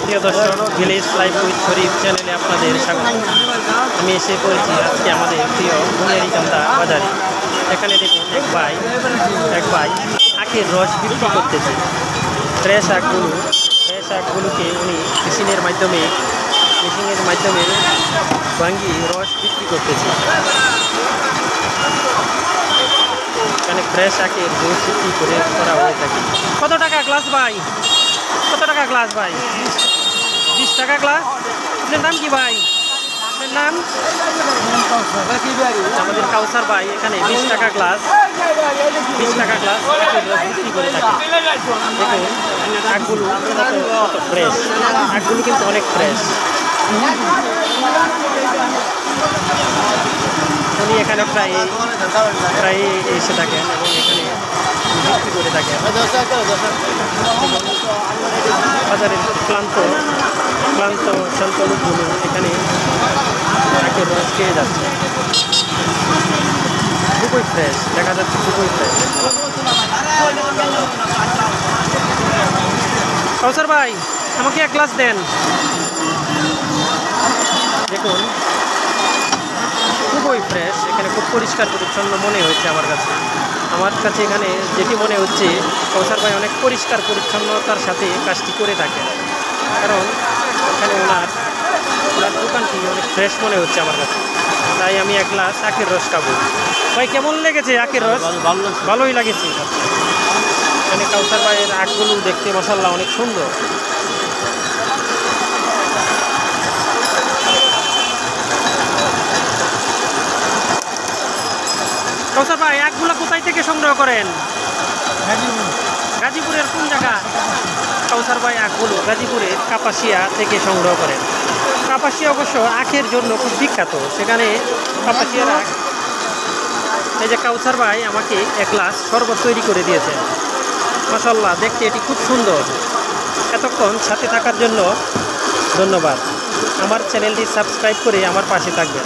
প্রিয় দর্শক, village life with শরীফ চ্যানেলে আপনাদের স্বাগত। আমি এসে পড়েছি আজকে আমাদের প্রিয় বুনিয়াদিকান্দা বাজারে। এখানে দেখুন এক ভাই আখের রস বিক্রি করতেছে। ফ্রেশ আখগুলোকে উনি মেশিনের মাধ্যমে ভাঙিয়ে রস বিক্রি করতেছে। এখানে ফ্রেশ আখের রস বিক্রি করা হয়ে থাকে। কত টাকা গ্লাস ভাই? কত টাকা গ্লাস ভাই? 20 টাকা গ্লাস। আপনার নাম কি ভাই? আপনার নাম? আমাদের কাউসার ভাই এখানে 20 টাকা গ্লাস আখের রস বিক্রি করে থাকে। দেখুন আখগুলো কত ফ্রেশ, আখগুলো কিন্তু অনেক ফ্রেশ। উনি এখানে প্রায় এসে থাকেন এবং এখানে বিক্রি করে থাকেন। বাজারের ক্লান্ত শান্ত লোকগুলো এখানে আখের রস খেয়ে যাচ্ছে। খুবই ফ্রেশ দেখা যাচ্ছে, খুবই ফ্রেশ। কাউসার ভাই আমাকে এক গ্লাস দেন। দেখুন খুবই ফ্রেশ, এখানে খুব পরিষ্কার পরিচ্ছন্ন মনে হচ্ছে আমার কাছে এখানে যেটি মনে হচ্ছে কাউসার ভাই অনেক পরিষ্কার পরিচ্ছন্নতার সাথে কাজটি করে থাকে, কারণ এখানে ওনার দোকানটি অনেক ফ্রেশ মনে হচ্ছে আমার কাছে। তাই আমি এক গ্লাস আখের রস খাবো। ভাই কেমন লেগেছে আখের রস? ভালোই লাগেছে। এখানে কাউসার ভাইয়ের আখগুলো দেখতে মাশাআল্লাহ অনেক সুন্দর। কাউসার ভাই আখগুলো কোথায় থেকে সংগ্রহ করেন? গাজীপুরের কোন জায়গা? কাউসার ভাই আখগুলো গাজীপুরের কাপাসিয়া থেকে সংগ্রহ করেন। কাপাসিয়া অবশ্য আখের জন্য খুব বিখ্যাত, সেখানে কাপাসিয়ার আখ। এই যে কাউসার ভাই আমাকে এক গ্লাস শরবত তৈরি করে দিয়েছেন। মাশাআল্লাহ দেখতে এটি খুব সুন্দর। এতক্ষণ সাথে থাকার জন্য ধন্যবাদ। আমার চ্যানেলটি সাবস্ক্রাইব করে আমার পাশে থাকবেন।